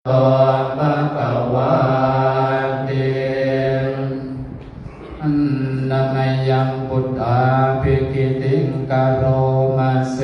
ตัวภะคะวะเตนะมะยังพุทธาภิกิติงกโรมาเส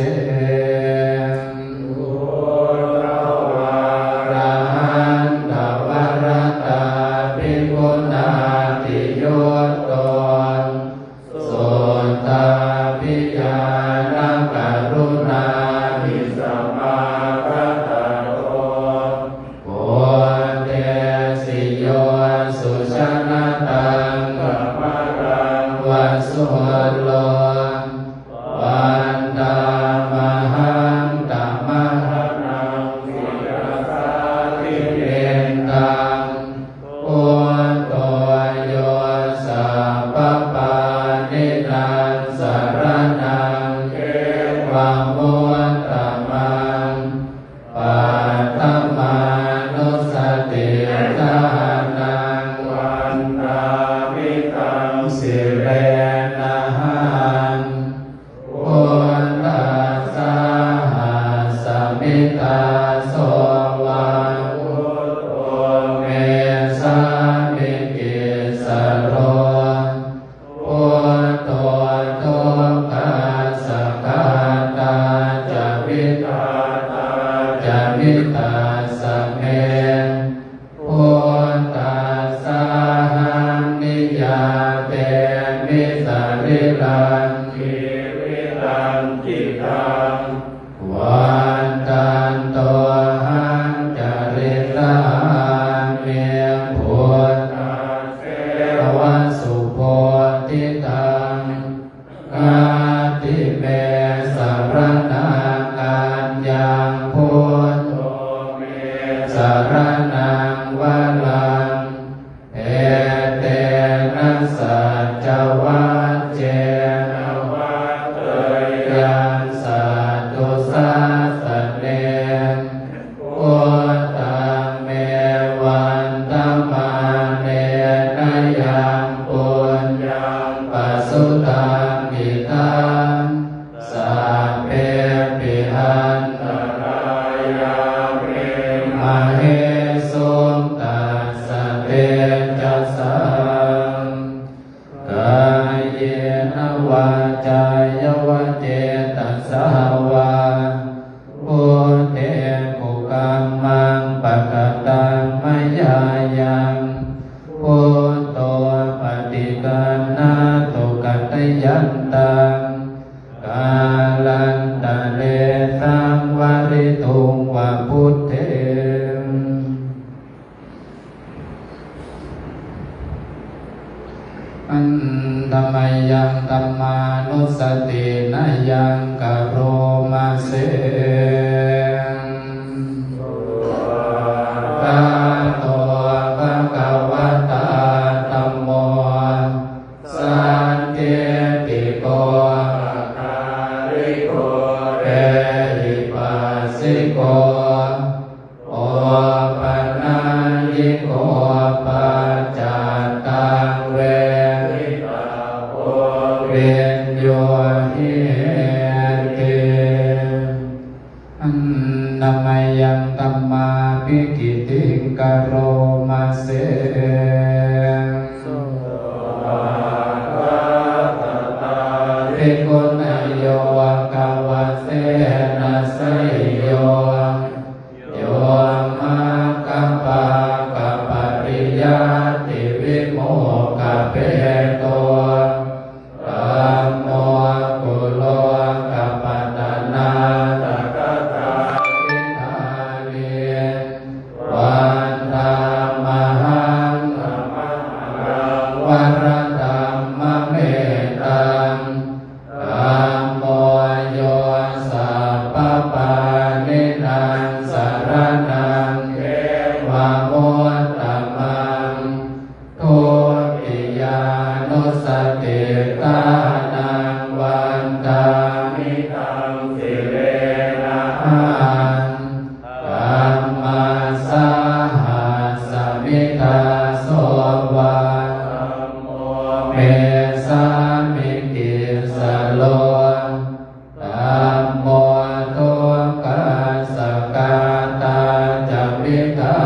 กา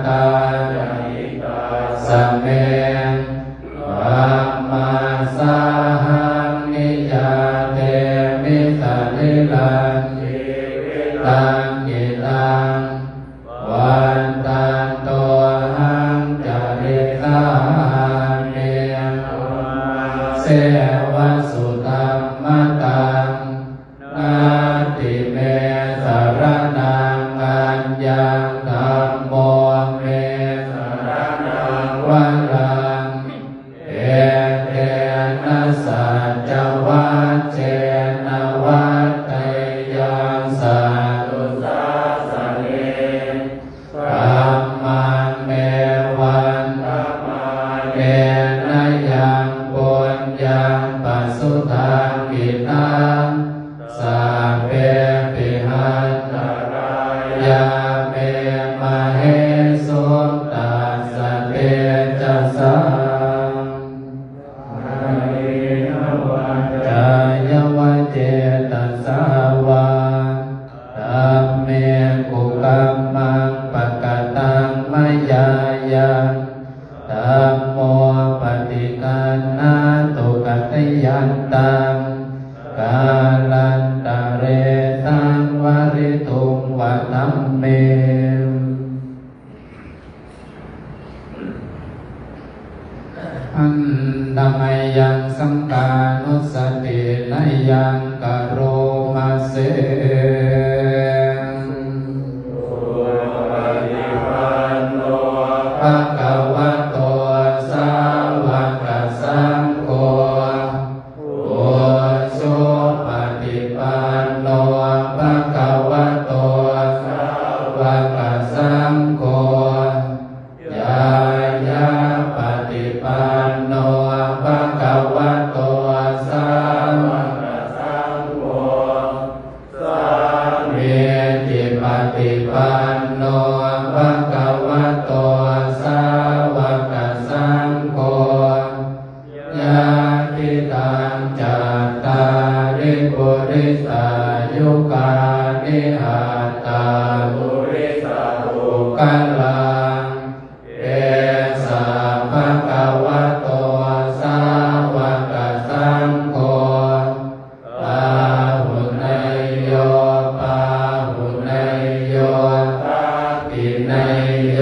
ตาสเมธัมมาสาหังนิยาเตมิสานิลังตังกิตังวันตันโตหังจาริสามิเสวสุตัมมตังนาติเมสารนังอัญญังธัมโมเมสารนังวันลังเอเตนะสัจจวัชเชนะวัตเตยังสัตุสัสสะเนธัมมังเมวันธัมมาเนนะยังปุญญังปัสสุทังกิตังสัพเพปิหันตรายาเมมะเหสุตัสสะเตจัสสะจายวะเจตัสสาวาธัมเมกุกัมมังปะกตังมยายังธัมโมปฏิกัณนาตุกัตยันตังกาลันตะเรสังวริตุงวัตัมเมอันดามัยยังสังกานุสตินยังกโรมาเสภะคะวะโตสาวกสังโฆโอสุปฏิปันโนภะคะวะโตสาวกสังโฆยายาปฏิปันโนภะคะวะโตสาวกสังโฆสัมมิติปฏิปันโนภะคะวะโตสาวกสังโฆญาติตังจัตตาริปุริสายุกานิหัตตาปุริสาภูกัลลังเอสะภะคะวะโตสาวกสังโฆปาหุเนยโยปาหุเนยโยตัปปิเนยโย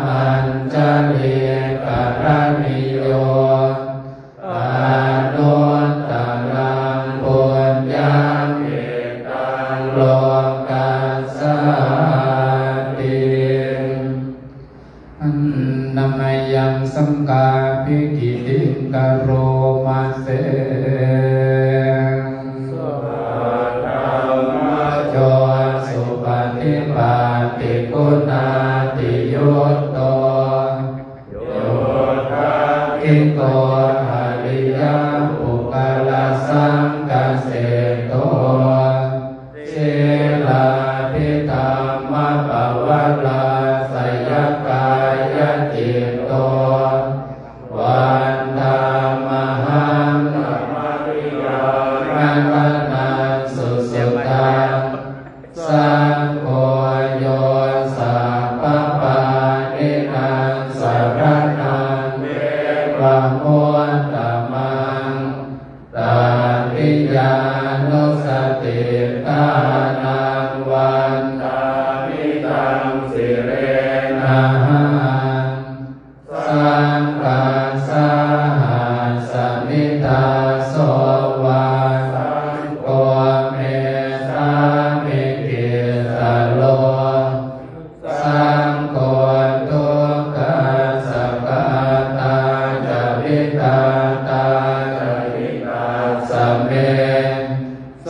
อัญชลีกรณิโยอนุตตรังปุญญังเอตังโลกัสสติอันนามัยยังสังกาภิกิติงกโรมาเสโจสุปฏิปันติคุณาติยุตโตโยธาคิโกหาริยาปุกลสังกเสโตเสลาภิธรรมปวาลาสยกายจิตโตวันธรรมหังธรรมริยานันนันสุสุตังสังโฆโยสัพพปานินังสารนังเมวะโมตตมังตาติยานุสติตานังวันตามิตังสิเรนะหังสังฆัสสะหัสสมิตาโสวาสังโฆเมสามิกิสโลสังโฆทุกขัสสะกตาจาริตาตาจาริตาสัมเม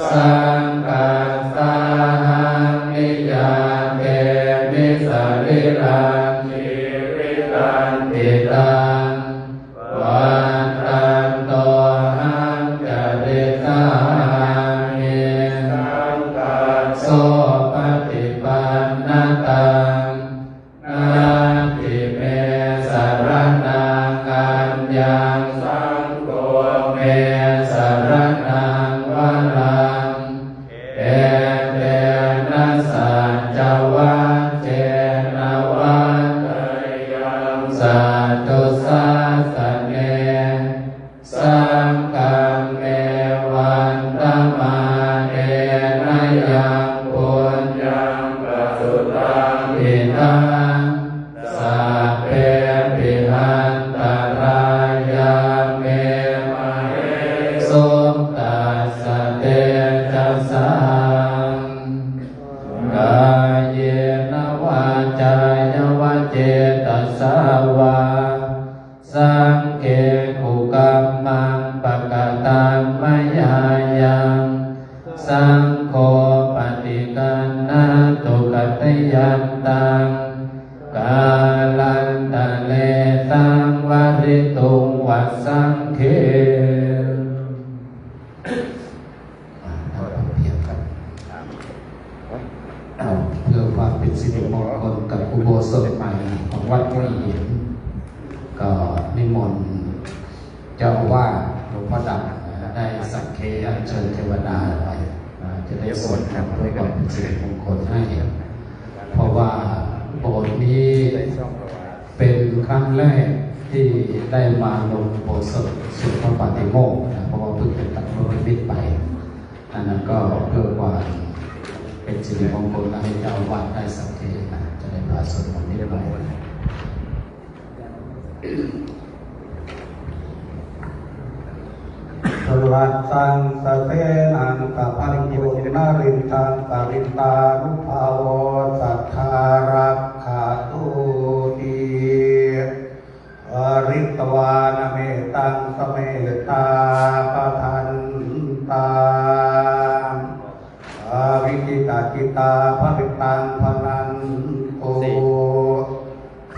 สังกัสสะหังนิยาเตมิสาริลังชีวิตันติตังวันตันโตหังจาริสามิสังกัสโสปฏิปันนตังนาติเมสารนังอัญญังสังโฆเมสารนังวะลังเอเตนะสัจจวัชเชนะวั ตังสัพเพปิหันตรายาเมมะเรสุตัสสะเตจัสสังกายเยนวาจายวเจตสาวาสังเกขุกัมมังปะกตังมยายังสังโฆปฏิกันนาตุกตยันตังกาลันตะเลตังวริตุงวัสสังเขเพื่อความเป็นสิริมงคลกับอุโบสถใหม่ของวัดห้วยหินก็นิมนต์เจ้าอาวาสหลวงพ่อดำได้สักเคอัญเชิญเทวดาไปจะได้สวดครับเพื่อความเป็นสิริมงคลให้เพราะว่าโบสถ์นี้เป็นครั้งแรกที่ได้มาลงโบสถ์สุดพระปฏิโมกข์เพราะว่าเพิ่งเป็นตัดพระนิมิตไปอันนั้นก็เพื่อความเป็นสิริมงคลให้เจ้าอาวาสได้สักเคจะได้พาสวดมนต์นี้ไปสลัดสังสเสนังกัพันยุนารินตังปริตานุภาโวสัทธารักขาตุติอริตวานเมตังสเมตาปะทันตาอาวิจิตาจิตาภริตังพนันโต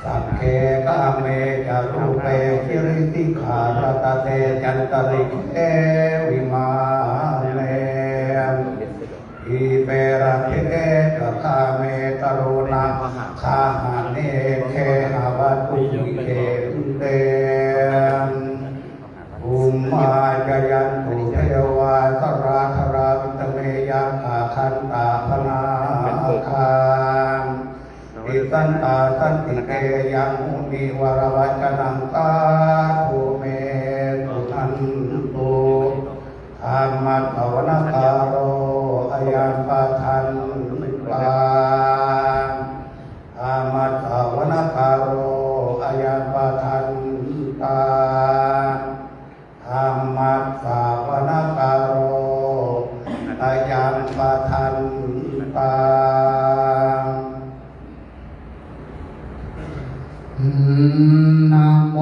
สัพเพกะเมจารุเปคิริติขารตเตจันตริเอวิมาเลอิเประเทตะคาเมตโรนาคาหาเนเคหาวัตุเกเตอุมมาจยันตุเทวาสราธราวิตเมยังอาคันตาพนาคามอิสันตาสันติเกยังมุนีวรวัจนังกาภูเมตุนันตุธรรมัตถวนาคาโรอายัมปะทันปาธรรมัตถวนาคาโรอายัมปะทันตาธรรมัตถวนาคาโรอายัมปะทันตานะโม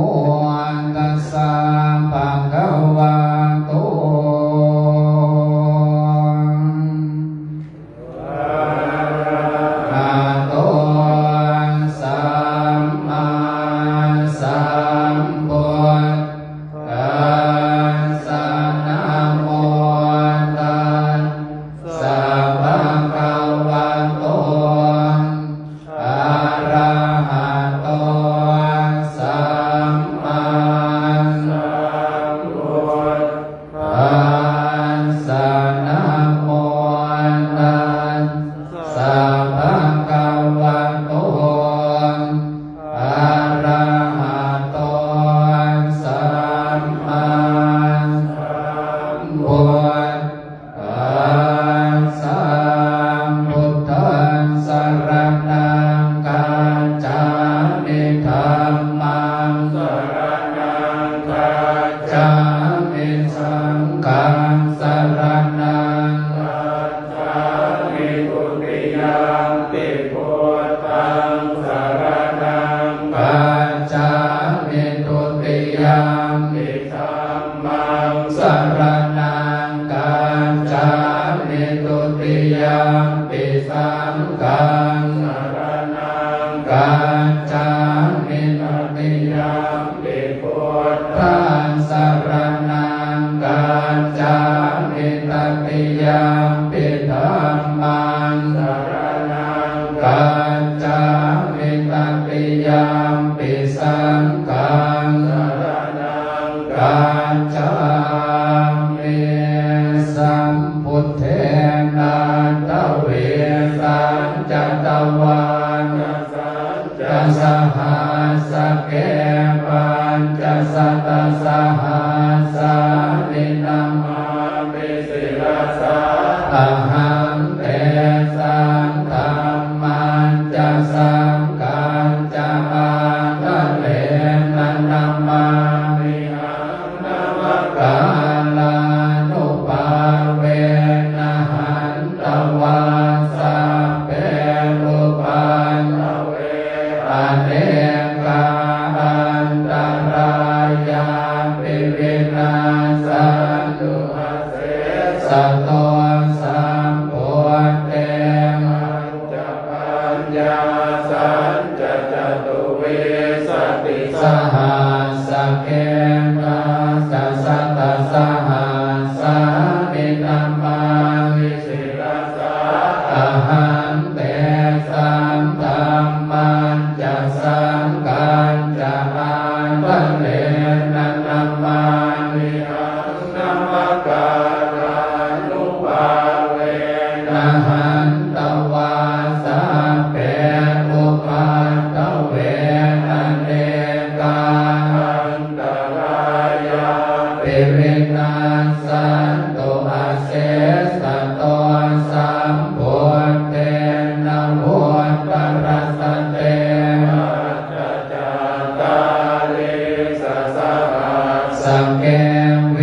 ตัสสะภะคะวะโตอะระหะโตสัมมาสัมพุทธัสสะนะโมตัสสะภะคะวะโตอะระหะโตสัมมาสัมพุทธัสสะนะโมตัสสะภะคะวะโตอะระหะโตสัมมาสัมพุทธัสสะพุทธังสรณังกัจฉามิธัมมังสรณังกัจฉามิสังฆังสรณังกัจฉามิทุติยัมปิพุทธังสรณังกัจฉามิทุติยัมปิธัมมังสรณังกัจฉามิทุติยัมปิสังฆังสรณังกัจฉามิทุติยัมปิพุทธังสรณังกัจฉามิตติยัมปิธัมมังสรณังกัจฉามิตติยัมปิสังฆังสรณังกัจฉามิสัมพุทเทนะตะเวสัญจตวานสัญจสหัสเกปัญจสัตตสหัสานินามามิสิรสาอหังเตสังธัมมัญจสัง เนกาอันตรายาปิวินาสันตุอาเสสัตโตสัมโพเตมัญจปัญญาสัจจะจตุเวสติสหัสเกนะสัสสะตัสสะหัสสะนิธัมมาวิสิรสะอะหันเตสัมธัมมันจะสังฆัญจะอันตะเลนะนัมมามิหังนัมมะการานุภาเวนะหันตวาสัพเพอุปัฏฐเวนะเนกาอันตรายาปิวินาสันตุอาเสสัตโตสัมโพเตนะโมตัสสะเตอะจะจาตาลิสัสสะสังเกเว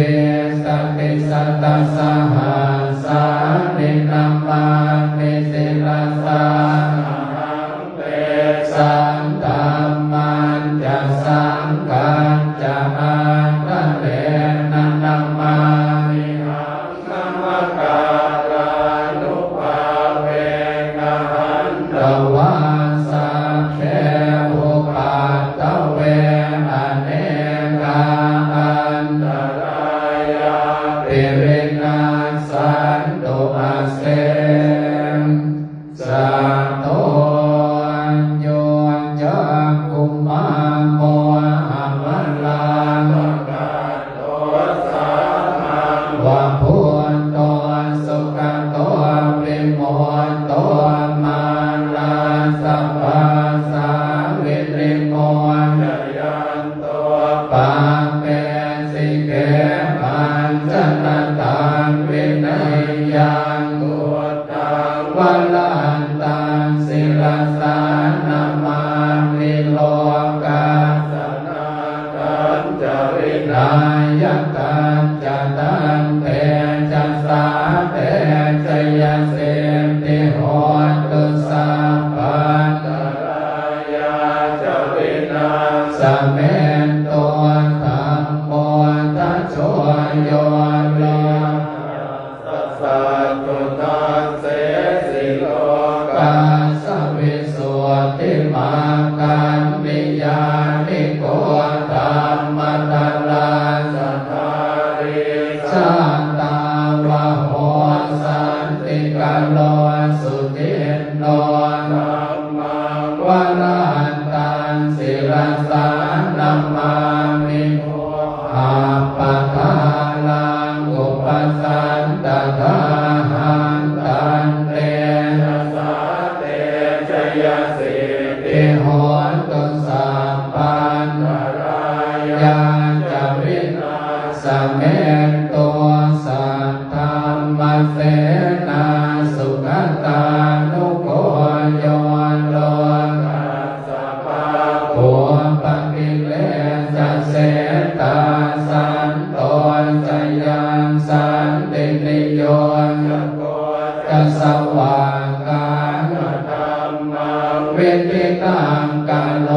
สติสัตตสหัสสะนิธัมมามิสิรสะอะหังเตสัมธัมมันจะสังฆัญจะอันตะเลนะนัมมามิหังนัมมะการานุภาเวนะหันตวาสัพเพอุปัฏฐเวอะเนกาอันตรายาปิวินาสันตุอาเสสัตโตโยจักขุมารโมหะมะลามะกะโตสัมมังวะพุทโตสุขโตวิโมตโตมาลาสัพพะสังวิริโมจยันโตปะเปสิเกปัญจนตังวินัยยังพุทธังวัลลันตังศิลสานามามิโลกาสนากันจรินายกันจตังเตจัสสาเตชยเสติโหตุสัพพันตรายาจวินาสเมนตัวธัมโมทัจโชโยโลสัสสะตุตัสเสสิโลกาสวิสุทธิมากันมิยานิโกธัมมะตลาสัทธาริชาตาวะโหสันติกาโลสุทินโนธัมมังวะลันตังศิรสานัมมามิโมอาปะทาลังอุปสันตถาหันตันเตนะสาเตชยสิติโหตุสัพพันตรายาจวินาสเมนตัวสัทธรรมเสนาสุขตานุโกโยโลกัสสะภะโภปกิเลสเสตาสันโตจยังสันตินิโยจะโกจะสวากาธรรมังวิทิตังกาโล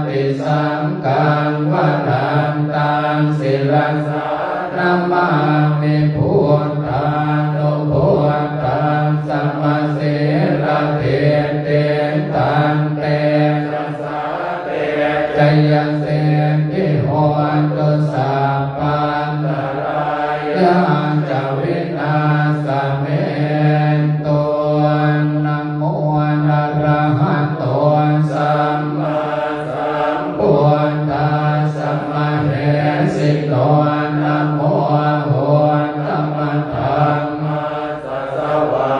ติสังกังวะนันตังศิลสานามามิพุทธานุพุทธังสัมมาเสรเทเตตันเตจัสสาเตจยเสติโหตุสัพพันตรายาจวินาสเมนตัวนะโมอะระหะโตสัมมาสัมพุทธัสสะมะเหสิโตนะโมโหตัมมะธัมมัสสะสวา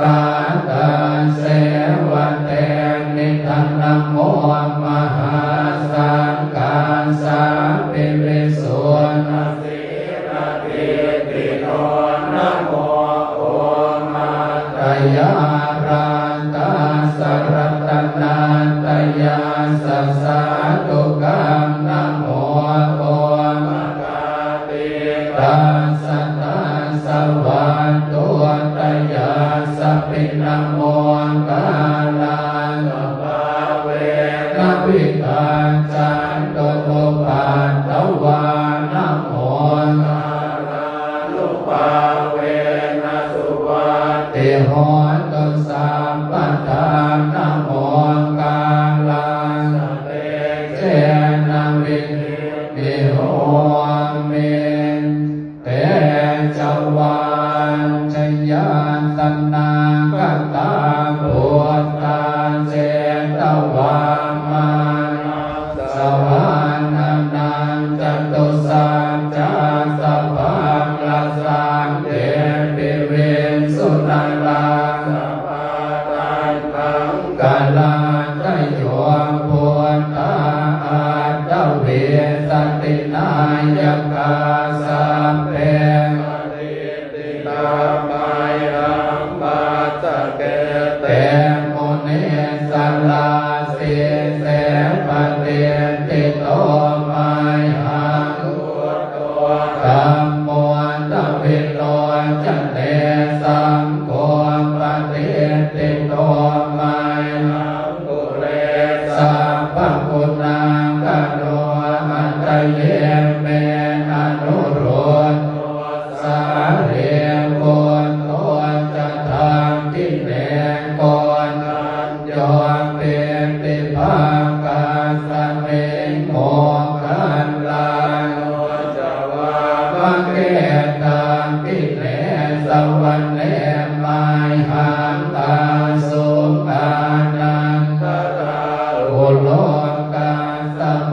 กาตังเสวะเตนิทันนะโมมหาสังฆัสสะปิวิสุทธิรติติโนนะโมโอมาตยารันตาสรัตนาตยาสัสสะตุกังนะโมโอมกาติตัสสะตัสสะวันตุตยาสัพพินะโมกาลังภาเวนะภ วิกัจจันโตโลปัตตวานะโมนารานุภาเวนะสุวัตติโหตุสัพพทานะโมกาลังเตเจนะวินิโหเมเตจวันชยานตนาคตาพุทธาเจตวามาสวานานันจตุสัจจะสัพพังลัสสังเตปิเวสุนันลังสัพพะตันตังกาลังไตโยพุทธาอาดเวสตินายกาสัพเพเตโมเนสัลลาสิเสปะเตติโตมัยหังธัมโมตัพพิโตจันเตสังโฆปะเตติโตมัยหังกุเรสัพพะคุณังกโนอันตเยเมอนุโรธสาเรโกนโตจะทำกิเลสก่อนนั้นยอมเป็นติภาคาสเมงโมกันลายโนจะว่าบังเกตังกิเลสสวรรค์เลมายหันตาสุขานันตราโอโลกาสะโพ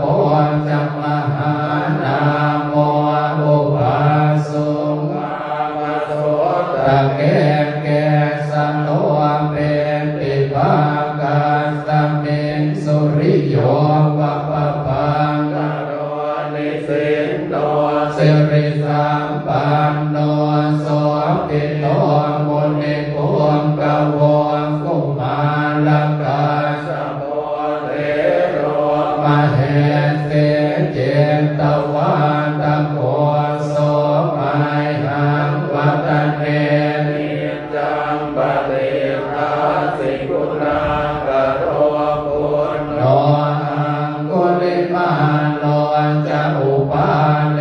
จัมมหานาโมอุปาสุงามโสตะเกสันโตเป็นติภาคาสเมงสุริโยวัปปังกโรนิสินโนสิริสัมปันโนโสภิโตมุนิภูมิกโวกุมาลกาสโพเทโรมเหเสเจตวาตโกโสมัยหังวัตเนนิจังปฏิภาสิกุณากโรปุณโนหังกุลิมาโนจะอุปาเล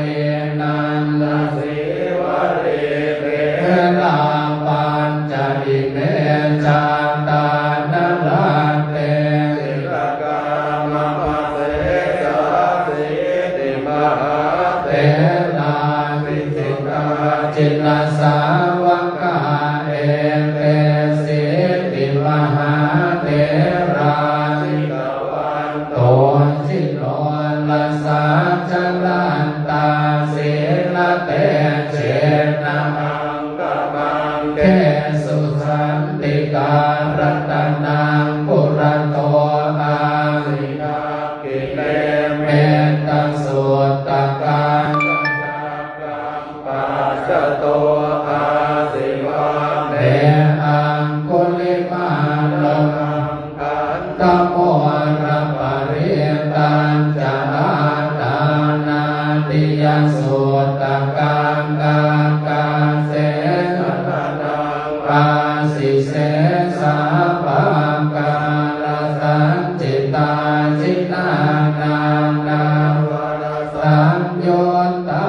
นันทสิวะเรเกลาปัญจอิเมจาตานาลาเตสิกกามะเสสะสิติมหาเตนาวิสิกาจินสาวกาเอเตสิติมหาเตราสิกวันโตสิโนลัสสะจัลลันตาสิลเตเจนะมังกมังเกสุสันติการตนังปุระโตอาสิกากิเลเมตตาสุตตะการปัสสะโตอาสิวะเมอังคุลิมาโลกันตโมระปะริตัญจาตานาติยสุตตะการกาเสสันนังปาสิเสสาปากาลสัญจิตาจินานานา สัญโยตา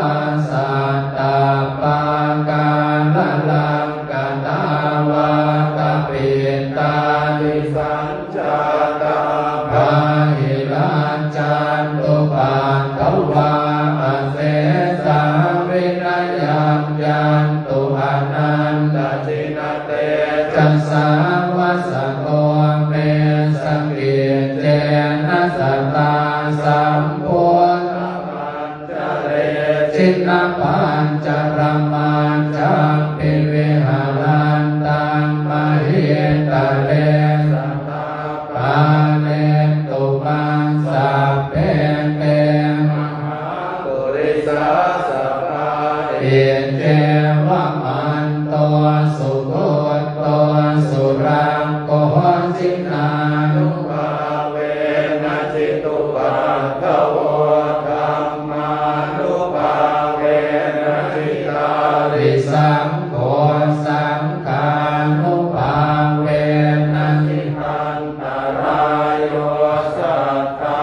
สัตตาปากาลลังกตาวาตาปิตานิสัญจาตาภาหิลัญจันตุปันตวาเสสาวินัยยันตุอนันตจินเตจัสสาวะสะโตเมสกิเจนะสัตตาสัมโพจินปัญจรมันจังปิวิหารันตังมหิตาเลสัตตาปาเลตุมังสัพเพเตมหาปุริสาสัพพะเอเจวะมันโตสุโกโตสุรังโกจินานุภาเวนะจิตุปัฏฐโวธัมมานุภาเวนะจิตาริสังโฆสังฆานุภาเวนะจิตันตรายโยสัทธา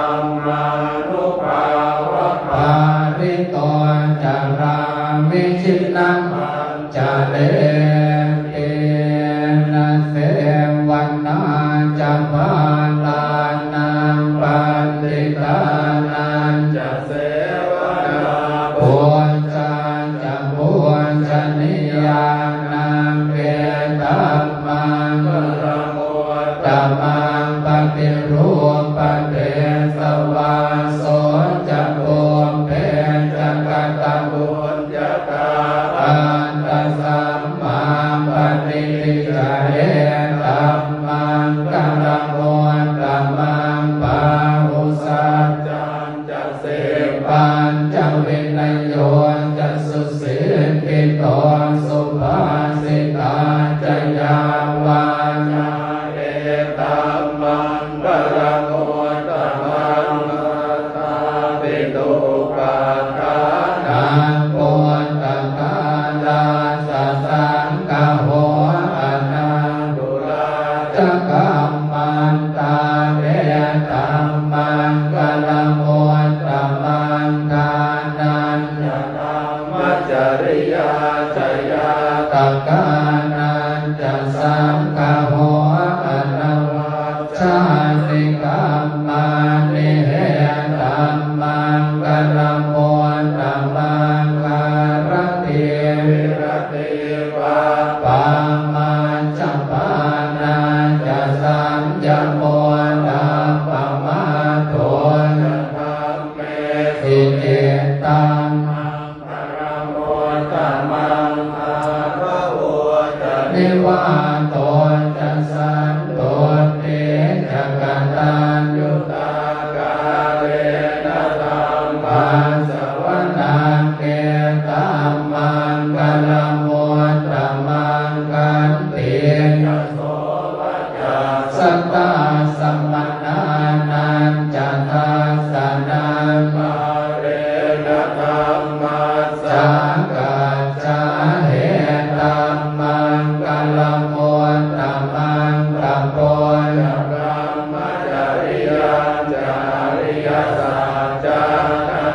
ยสัจจาทั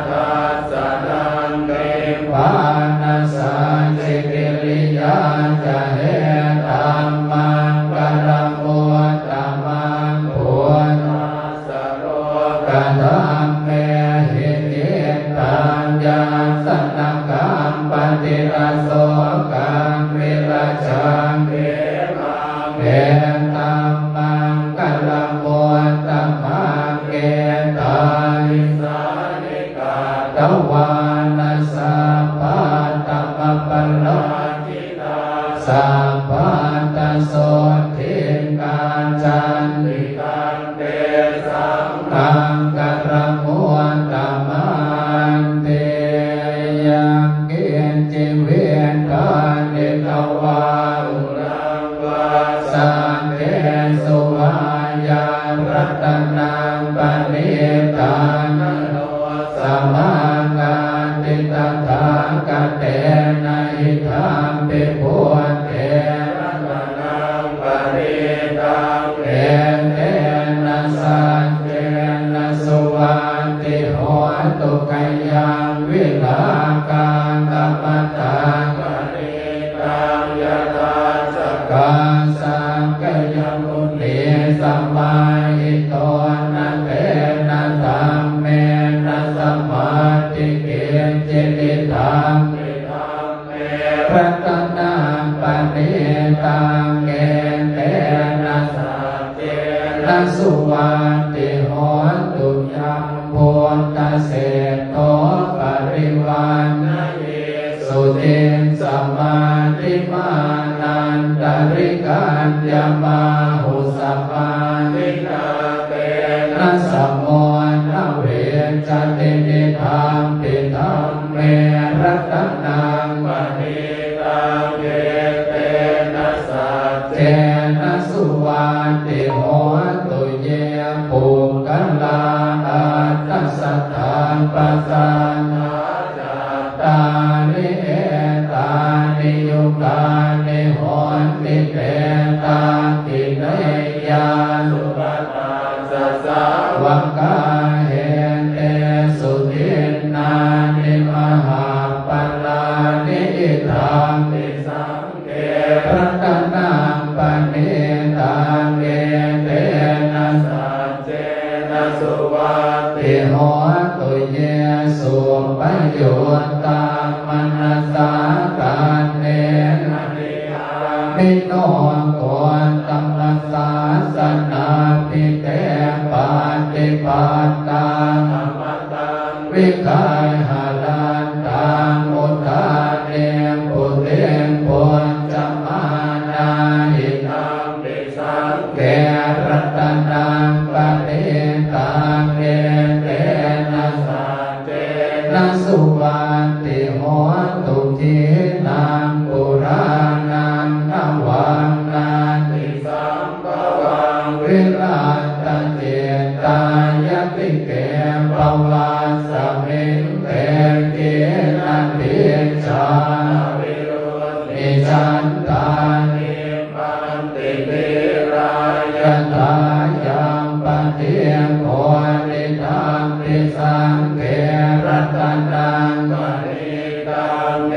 สสะนังนิพพานัสสัจจิกิริยาจะเหตัมมังกัลมุตตมังพุทธัสสะโลกธัมเมหิติตัญญาสนังกัมปติระโสกังวิราชังเขมังเขตัมมังกัลมุตตมังเกตันิสานิกาตวานัสสะปะตมะปะโลจิตาสัพพันตโสทิกาจันติกังเตสังฆังกัลมุตตมังเตยังเกณจิเวกานิตวาอุรังวาสังเกสุวายารัตนังปณิธานโนสมังกาติตถาคเตนะหิธัมปิพุทเถรัตนังปณิตังเอเตนะสัจเจนะสุวันติโหตุกัยยังวิลากังกัมมตังปณิตังยถาสกังสังกัยยังมุนีสัมมาหิโตนะเตนะธัมเมนะสัมมาทิเกจิติธัมมิธัมเมรัตนังปณิตังเกเตนะสัจเจนะสุวันติโหตุยังพุทธเสโตปริวันนะเยสุติสัมมาทิมานันตริกัญญมาหุสัมมาทินาเตนะสัมโมนะเวจตินิธัมปิธัมเมรัตนังปณิตังเกเตนะสัจเจนะสุวันติโหตุเยปุกัลลาอัตถสัทธาปัสสานาจัตตานิเอตานิยุกานิโหติเตตาติเนยาสุปตาสัสสะวังกาเหเตสุทินนานิมหาปัลลานิอิทัมปิสังเกรัตนังปณิตังเกเตนะสัจเจนะสุวัตติโหตุเยสุปโยตามนัสสาการเนนะนิยามิโนโกตมัสสาสนาปิเตปาติปัตตาธรรมตังวิกายหาลันตังมุทาเนปุเตนปุญจมานาหิตังปิสังเกรัตนังปณิตังเกเตนะสัจเจนะสุวันติโหตุทินังปุรานังนวังนาติสัมภวังวิราตเจตายติเกปวาสมิงเตเกนันติจาวิรุณิจันตานิปันติติรายตายังปฏิโกนิธัมปิสังเกรัตนังปณิตังเก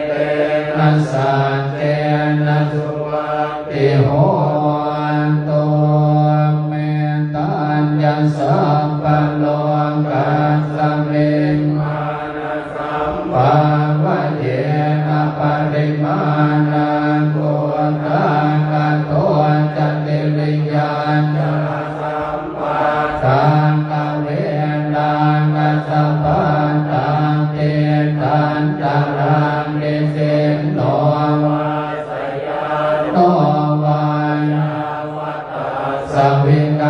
เตนะสัจเจนะสุวัตติโหตุเมตัญญสัพพะโลกัสสมิงมานะสัมภาวะเยนะปริมาณังโกตังกัตโตจัตติริยานจะสัมปัสสังกเวนังกัสสะปันตังเตตันตรังเนเสโนวาสยานโนวายาวัตตาสวิกา